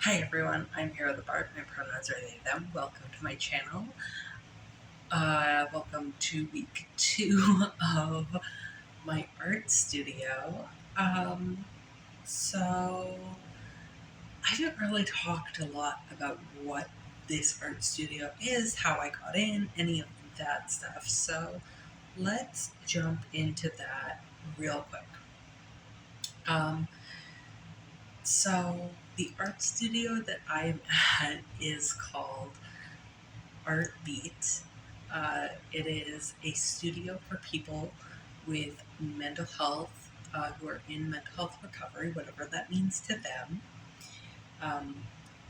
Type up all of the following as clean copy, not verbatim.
Hi everyone, I'm here with Bart. My pronouns are they, them. Welcome to my channel. Welcome to week 2 of my art studio. So I haven't really talked a lot about what this art studio is, how I got in, any of that stuff. So let's jump into that real quick. So the art studio that I'm at is called ArtBeat. It is a studio for people with mental health, who are in mental health recovery, whatever that means to them.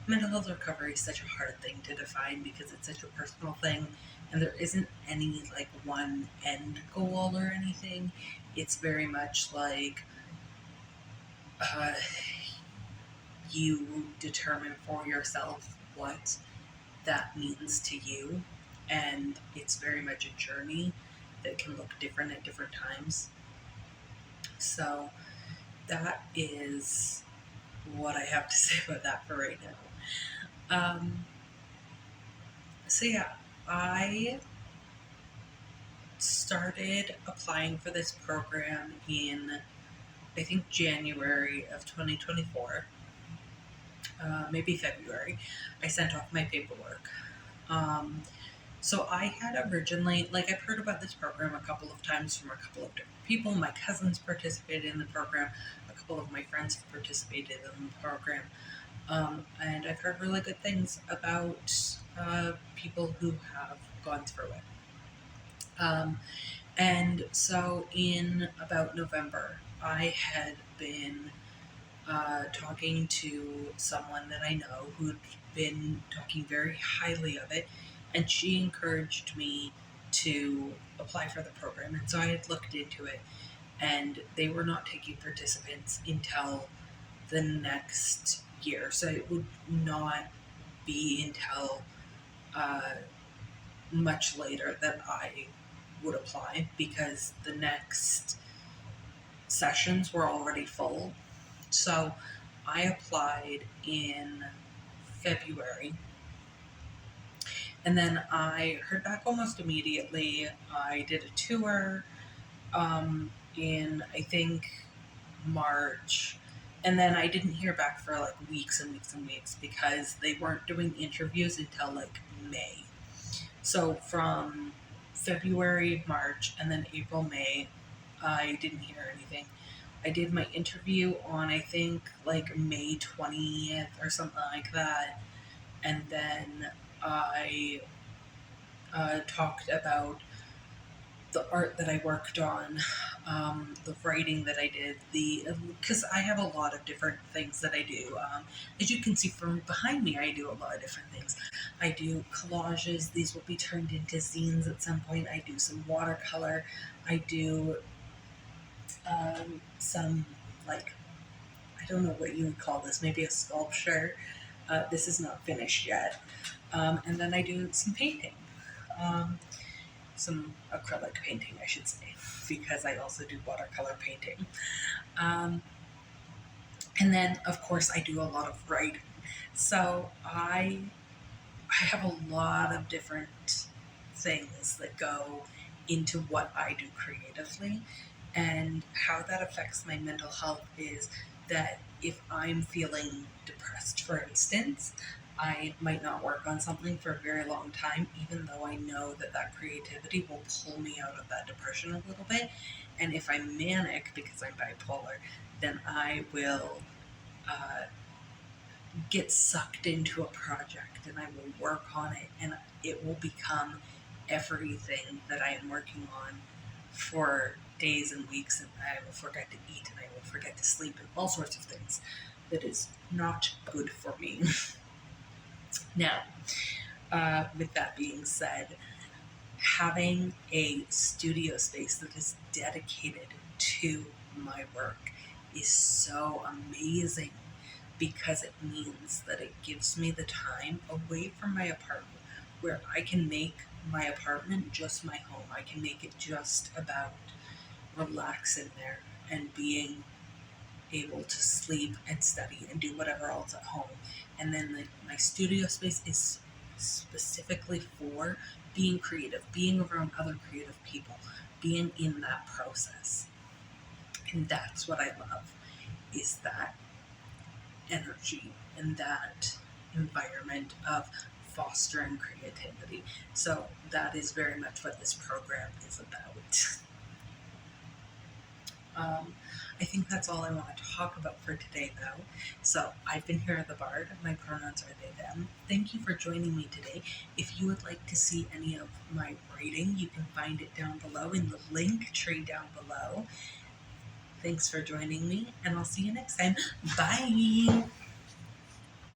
Mental health recovery is such a hard thing to define because it's such a personal thing, and there isn't any like one end goal or anything. It's very much like uh, you determine for yourself what that means to you, and it's very much a journey that can look different at different times. So that is what I have to say about that for right now. So yeah, I started applying for this program in, I think, January of 2024, maybe February. I sent off my paperwork. So I had originally, like, I've heard about this program a couple of times from a couple of different people. My cousins participated in the program. A couple of my friends have participated in the program. And I've heard really good things about people who have gone through it. And so in about November, I had been talking to someone that I know who'd been talking very highly of it, and she encouraged me to apply for the program. And so I had looked into it, and they were not taking participants until the next year. So it would not be until much later that I would apply, because the next sessions were already full. So I applied in February, and then I heard back almost immediately. I did a tour in, I think, March, and then I didn't hear back for like weeks and weeks and weeks because they weren't doing interviews until like May. So from February, March, and then April, May, I didn't hear anything. I did my interview on, I think, like May 20th or something like that. And then I talked about the art that I worked on, the writing that I did, because I have a lot of different things that I do. As you can see from behind me, I do a lot of different things. I do collages. These will be turned into zines at some point. I do some watercolor. I do some, like, I don't know what you would call this, maybe a sculpture. This is not finished yet. And then I do some painting. Some acrylic painting, I should say, because I also do watercolor painting. And then, of course, I do a lot of writing. So I have a lot of different things that go into what I do creatively. And how that affects my mental health is that if I'm feeling depressed, for instance, I might not work on something for a very long time, even though I know that that creativity will pull me out of that depression a little bit. And if I'm manic, because I'm bipolar, then I will get sucked into a project, and I will work on it, and it will become everything that I am working on for days and weeks, and I will forget to eat, and I will forget to sleep, and all sorts of things that is not good for me. Now, with that being said, having a studio space that is dedicated to my work is so amazing, because it means that it gives me the time away from my apartment where I can make my apartment just my home. I can make it just about relaxing there and being able to sleep and study and do whatever else at home. And then like my studio space is specifically for being creative, being around other creative people, being in that process. And that's what I love, is that energy and that environment of fostering creativity. So that is very much what this program is about. I think that's all I want to talk about for today, though. So I've been here at the Bard. My pronouns are they, them. Thank you for joining me today. If you would like to see any of my writing, you can find it down below in the link tree down below. Thanks for joining me, and I'll see you next time. Bye!